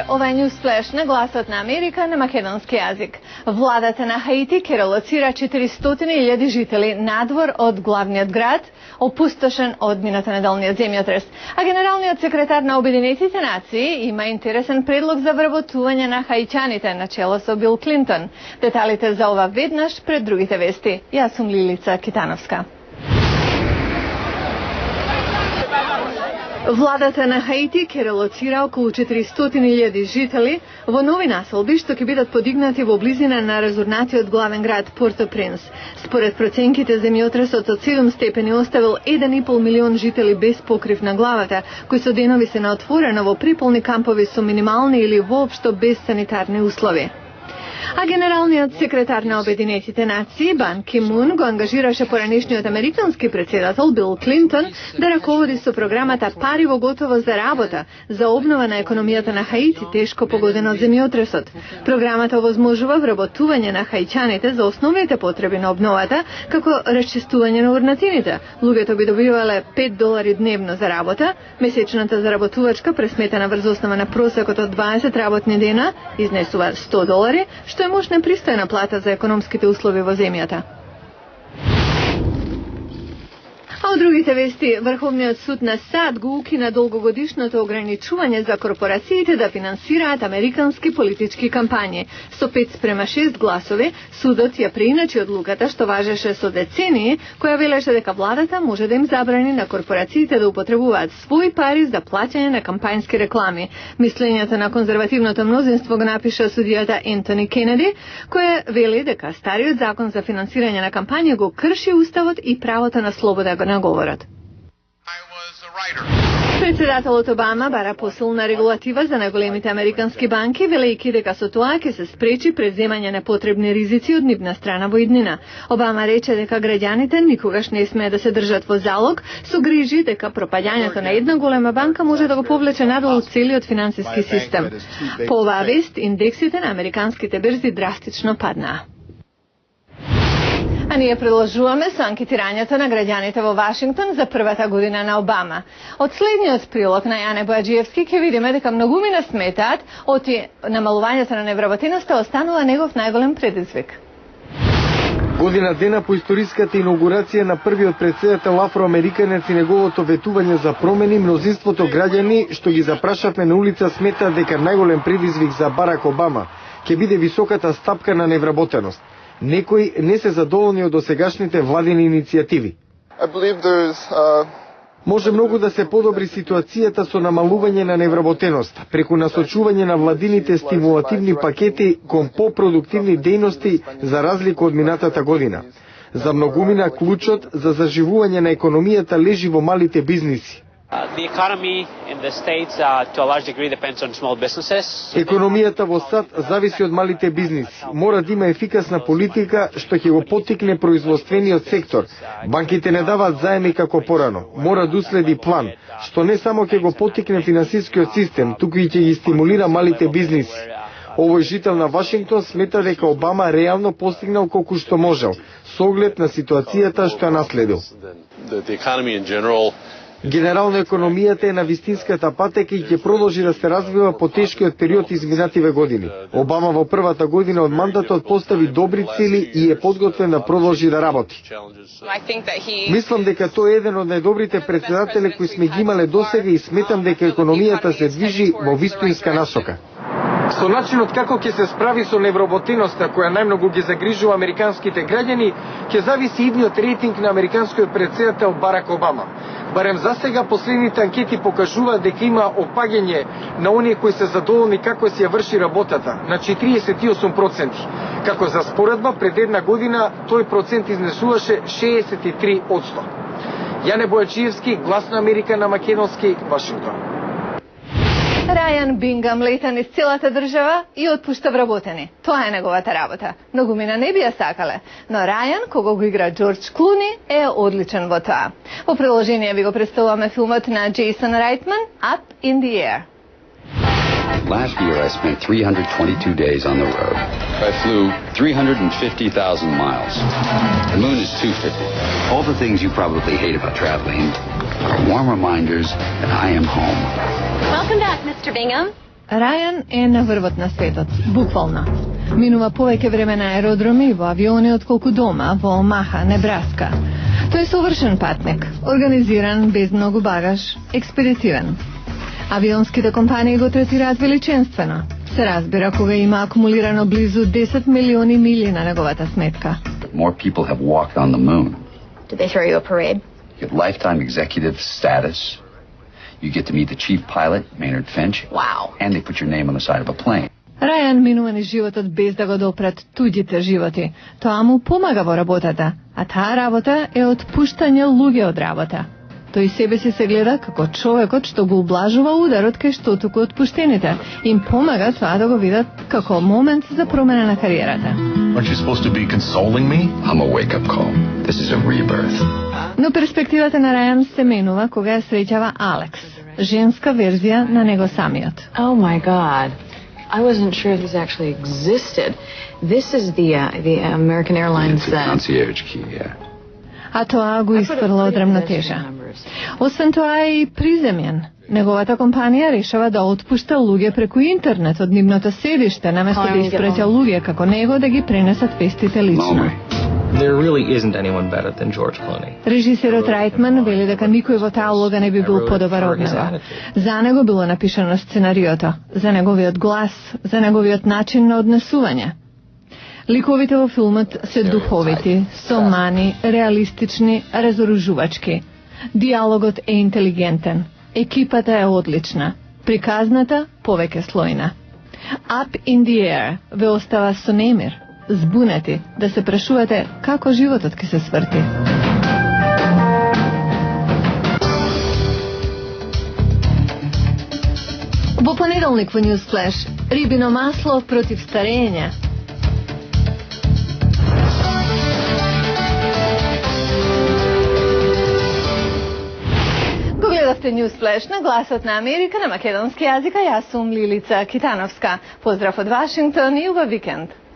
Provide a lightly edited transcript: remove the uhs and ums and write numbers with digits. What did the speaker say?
ова Newsflash на гласот на Америка на македонски јазик. Владата на Хаити ќе релоцира 400.000 жители надвор од главниот град, опустошен од минатонеделниот земјотрес. А генералниот секретар на Обединетите нации има интересен предлог за вработување на хаиќаните на чело со Бил Клинтон. Деталите за ова веднаш пред другите вести. Јас сум Лилица Китановска. Владата на Хаити ќе релоцира околу 400.000 жители во нови населби што ќе бидат подигнати во близина на разурнатиот главен град Порто-Принс. Според проценките, земјотресот од 7 степени оставил 1,5 милион жители без покрив на главата, кои со денови се на отворено во приполни кампови со минимални или воопшто без санитарни услови. А генералниот секретар на Обединетите нации Бан Ки Мун го ангажираше поранешниот американски председател Бил Клинтон да раководи со програмата Пари во готово за работа за обнова на економијата на Хаити, тешко погодена од земјотресот. Програмата овозможува вработување на хаиќаните за основните потреби на обновата, како расчистување на урнатините. Луѓето би добивале $5 дневно за работа, месечната заработувачка пресметена врз основа на просекот од 20 работни дена изнесува $100, што е мощна пристојна плата за економските услови во земјата. А од другите вести, Врховниот суд на САД го укина долгогодишното ограничување за корпорациите да финансираат американски политички кампањи. Со 5:6 гласови, судот ја преиначи одлуката што важеше со децении, која велеше дека владата може да им забрани на корпорациите да употребуваат своји пари за плаќање на кампањски реклами. Мислењето на конзервативното мнозинство го напиша судијата Ентони Кенеди, која вели дека стариот закон за финансирање на кампањи го крши уставот и правото на слобода на говорат. Председателот Обама бара посилна регулатива за најголемите американски банки, велејќи дека со тоа ќе се спречи преземање на потребни ризици од нивна страна во иднина. Обама рече дека граѓаните никогаш не смее да се држат во залог, со грижи дека пропаѓањето на една голема банка може да го повлече надолу целиот финансиски систем. По оваа вест, индексите на американските берзи драстично паднаа. А ние продолжуваме со анкетирањето на граѓаните во Вашингтон за првата година на Обама. Од следниот прилог на Јане Бојаджиевски ќе видиме дека многумина сметаат оти намалувањето на невработеноста останува негов најголем предизвик. Година дена по историската инаугурација на првиот председател афроамериканец и неговото ветување за промени, мнозинството граѓани што ги запрашавме на улица сметаат дека најголем предизвик за Барак Обама ќе биде високата стапка на невработеност. Некои не се задоволни од досегашните владини иницијативи. Може многу да се подобри ситуацијата со намалување на невработеност, преку насочување на владините стимулативни пакети кон попродуктивни дејности за разлика од минатата година. За многумина клучот за заживување на економијата лежи во малите бизниси. Економијата во САД зависи од малите бизниси. Мора да има ефикасна политика што ќе го поттикне производствениот сектор. Банките не даваат заеми како порано. Мора да уследи план, што не само ќе го поттикне финансискиот систем, туку и ќе ги стимулира малите бизниси. Овој жител на Вашингтон смета дека Обама реално постигнал колку што можел, со оглед на ситуацијата што ја наследил. Генерално економијата е на вистинската патека и ќе продолжи да се развива по тешкиот период изминативе години. Обама во првата година од мандатот постави добри цели и е подготвен да продолжи да работи. Мислам дека тој е еден од најдобрите председатели кои сме ги имале досега и сметам дека економијата се движи во вистинска насока. Со начинот како ќе се справи со невработеноста која најмногу ги загрижува американските граѓани, ќе зависи идниот рейтинг на американскиот председател Барак Обама. Барем за сега последните анкети покажуваат дека има опаѓање на оние кои се задоволни како се ја врши работата, на 48%. Како за споредба, пред една година тој процент изнесуваше 63%. Јане Бојачиевски, Глас на Америка на македонски, Вашингтон. Рајан Бингам лета низ целата држава и отпушта вработени. Тоа е неговата работа. Многумина не би ја сакале, но Рајан, кого го игра Џордж Клуни, е одличен во тоа. Во приложение ви го представуваме филмот на Джейсон Рейтман, Up in the Air. Last year I spent 322 days on the road. I flew 350,000 miles. The moon is 250. All the things you probably hate about traveling are warm reminders that I am home. Welcome back, Mr. Bingham. Рајан е на врвот на светот, буквално. Минува повеќе време на аеродроми и во авиони отколку дома во Омаха, Небраска. Тој е совршен патник, организиран, без многу багаж, експедитивен. Авионските компании го третираат величенствено. Се разбира кога има акумулирано близу 10 милиони мили на неговата сметка. More people have walked on the moon. Did they throw you a parade? You have lifetime executive status. You get to meet the chief pilot, Maynard Finch. Wow. And they put your name on the side of a plane. Рајан минува низ животот без да го допрат туѓите животи. Тоа му помага во работата, а таа работа е отпуштање луѓе од работа. Тој себе си се гледа како човекот што го ублажува ударот кај што туку отпуштените. Им помага тоа да го видат како момент за промена на кариерата. Aren't you supposed to be consoling me? I'm a wake-up call. This is a rebirth. Но перспективата на Рајан се менува кога ја среќава Алекс, женска верзија на него самиот. Oh my God. I wasn't sure this actually existed. This is the American Airlines It's a concierge key, yeah. А тоа го испрла од рамнотежа. Освен тоа е и приземјен. Неговата компанија решава да отпушта луѓе преку интернет од нивното седиште, наместо да испраќа луѓе како него да ги пренесат вестите лично. There really isn't anyone better than George Clooney. Режисерот Райтман вели дека никој во таа улога не би бил подобар од него. За него било напишано сценариото, за неговиот глас, за неговиот начин на однесување. Ликовите во филмот се духовити, со мани, реалистични, разоружувачки. Диалогот е интелигентен, екипата е одлична, приказната повеќе слојна. Up in the Air ве остава со немир, збунети, да се прашувате како животот ќе се сврти. Во понеделник во Newsflash, рибино масло против старење. Гледавте Newsflash на Гласот на Америка на македонски јазик, а јас сум Лилица Китановска. Поздрав од Вашингтон и убав викенд.